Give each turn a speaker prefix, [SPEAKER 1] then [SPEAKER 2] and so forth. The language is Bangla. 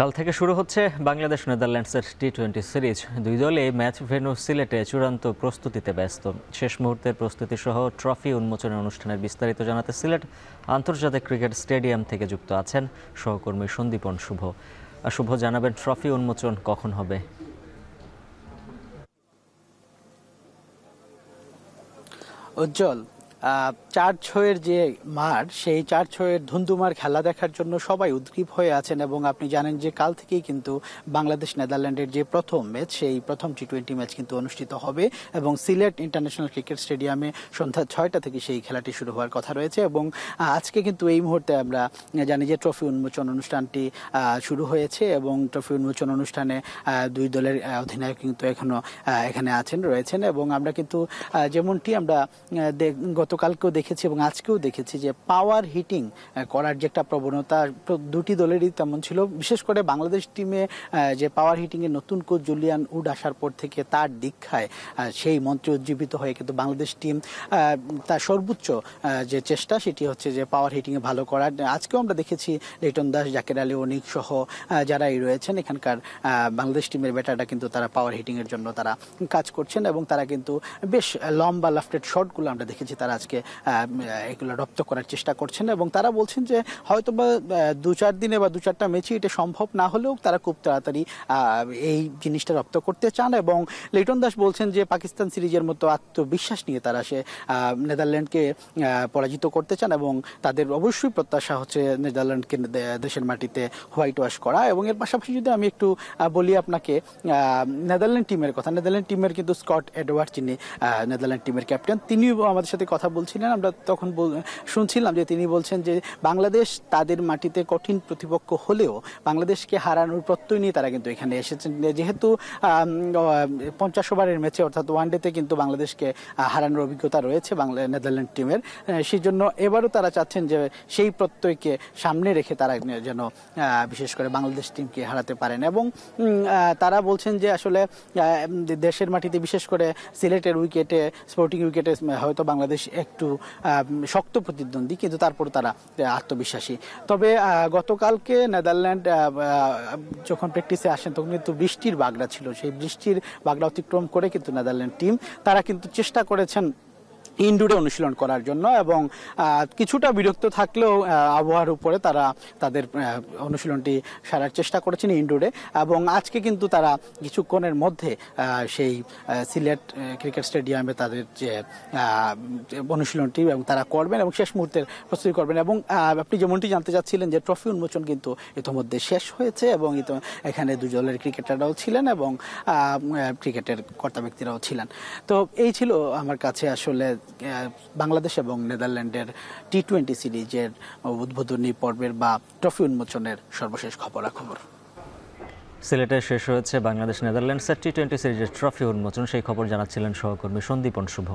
[SPEAKER 1] কাল থেকে শুরু হচ্ছে বাংলাদেশ নেদারল্যান্ডসের টি-20 সিরিজ। দুই দলে ম্যাচ ভেন্যু সিলেটে চূড়ান্ত প্রস্তুতিতে ব্যস্ত। শেষ মুহূর্তের প্রস্তুতি সহ ট্রফি উন্মোচনের অনুষ্ঠানের বিস্তারিত জানাতে সিলেট আন্তর্জাতিক ক্রিকেট স্টেডিয়াম থেকে যুক্ত আছেন সহকর্মী সন্দীপন শুভ। শুভ, জানাবেন ট্রফি উন্মোচন কখন হবে?
[SPEAKER 2] উজ্জ্বল, ৪-৬-এর যে মাঠ, সেই ৪-৬-এর ধুন্ধুমার খেলা দেখার জন্য সবাই উদ্গ্রীব হয়ে আছেন এবং আপনি জানেন যে কাল থেকেই কিন্তু বাংলাদেশ নেদারল্যান্ডের যে প্রথম ম্যাচ, সেই প্রথম টি-20 ম্যাচ কিন্তু অনুষ্ঠিত হবে এবং সিলেট ইন্টারন্যাশনাল ক্রিকেট স্টেডিয়ামে সন্ধ্যা ৬টা থেকে সেই খেলাটি শুরু হওয়ার কথা রয়েছে। এবং আজকে কিন্তু এই মুহূর্তে আমরা জানি যে ট্রফি উন্মোচন অনুষ্ঠানটি শুরু হয়েছে এবং ট্রফি উন্মোচন অনুষ্ঠানে দুই দলের অধিনায়ক কিন্তু এখানে রয়েছেন এবং আমরা কিন্তু যেমনটি আমরা গতকালকেও দেখেছি এবং আজকেও দেখেছি যে পাওয়ার হিটিং করার যে একটা প্রবণতা দুটি দলেরই তেমন ছিল। বিশেষ করে বাংলাদেশ টিমে যে পাওয়ার হিটিং এর নতুন কোচ জুলিয়ান উড আসার পর থেকে তার দীক্ষায় সেই মন্ত্রে উজ্জীবিত হয়ে কিন্তু বাংলাদেশ টিম তার সর্বোচ্চ যে চেষ্টা, সেটি হচ্ছে যে পাওয়ার হিটিং এ ভালো করার। আজকেও আমরা দেখেছি লিটন দাস, জাকের আলী, অনিক সহ যারাই রয়েছেন এখানকার বাংলাদেশ টিমের ব্যাটাররা কিন্তু তারা পাওয়ার হিটিং এর জন্য তারা কাজ করছেন এবং তারা কিন্তু বেশ লম্বা লাফটেড শটগুলো আমরা দেখেছি তারা আজকে এগুলো রপ্ত করার চেষ্টা করছেন এবং তারা বলছেন যে হয়তো বা ২-৪ দিনে বা ২-৪টা ম্যাচে এটা সম্ভব না হলেও তারা খুব তাড়াতাড়ি এই জিনিসটা রপ্ত করতে চান। এবং লিটন দাস বলছেন যে পাকিস্তান সিরিজের মতো আত্মবিশ্বাস নিয়ে তারা নেদারল্যান্ডকে পরাজিত করতে চান এবং তাদের অবশ্যই প্রত্যাশা হচ্ছে নেদারল্যান্ডকে দেশের মাটিতে হোয়াইট ওয়াশ করা। এবং এর পাশাপাশি যদি আমি একটু বলি আপনাকে নেদারল্যান্ড টিমের কথা, নেদারল্যান্ড টিমের কিন্তু স্কট এডওয়ার্ড, যিনি নেদারল্যান্ড টিমের ক্যাপ্টেন, তিনিও আমাদের সাথে কথা বলছিলেন। আমরা তখন শুনছিলাম যে তিনি বলছেন যে বাংলাদেশ তাদের মাটিতে কঠিন প্রতিপক্ষ হলেও বাংলাদেশকে হারানোর প্রত্যয় নিয়ে তারা কিন্তু এখানে এসেছেন। যেহেতু 50 ওভারের ম্যাচে অর্থাৎ ওয়ানডেতে কিন্তু বাংলাদেশকে হারানোর অভিজ্ঞতা রয়েছে নেদারল্যান্ড টিমের, সেই জন্য এবারও তারা চাচ্ছেন যে সেই প্রত্যয়কে সামনে রেখে তারা যেন বিশেষ করে বাংলাদেশ টিমকে হারাতে পারেন। এবং তারা বলছেন যে আসলে দেশের মাটিতে বিশেষ করে সিলেটের উইকেটে, স্পোর্টিং উইকেটে হয়তো বাংলাদেশ একটু শক্ত প্রতিদ্বন্দ্বী, কিন্তু তারপর তারা আত্মবিশ্বাসী। তবে গতকালকে নেদারল্যান্ড যখন প্র্যাকটিসে আসেন তখন কিন্তু বৃষ্টির বাগড়া ছিল, সেই বৃষ্টির বাগড়া অতিক্রম করে কিন্তু নেদারল্যান্ড টিম তারা কিন্তু চেষ্টা করেছেন ইনডোরে অনুশীলন করার জন্য এবং কিছুটা বিরক্ত থাকলেও আবহাওয়ার উপরে তারা তাদের অনুশীলনটি সারার চেষ্টা করেছেন ইনডোরে। এবং আজকে কিন্তু তারা কিছুক্ষণের মধ্যে সেই সিলেট ক্রিকেট স্টেডিয়ামে তাদের যে অনুশীলনটি এবং তারা করবেন এবং শেষ মুহূর্তের প্রস্তুতি করবেন। এবং আপনি যেমনটি জানতে চাচ্ছিলেন যে ট্রফি উন্মোচন কিন্তু ইতিমধ্যে শেষ হয়েছে এবং এখানে দুই দলের ক্রিকেটাররাও ছিলেন এবং ক্রিকেটের কর্তা ব্যক্তিরাও ছিলেন। তো এই ছিল আমার কাছে আসলে বাংলাদেশ এবং নেদারল্যান্ডের টি-20 সিরিজের উদ্বোধনী পর্বের বা ট্রফি উন্মোচনের সর্বশেষ খবরাখবর।
[SPEAKER 1] সিলেটে শেষ হয়েছে বাংলাদেশ নেদারল্যান্ডসের টি-20 সিরিজের ট্রফি উন্মোচন, সেই খবর জানাচ্ছিলেন সহকর্মী সন্দীপন শুভ।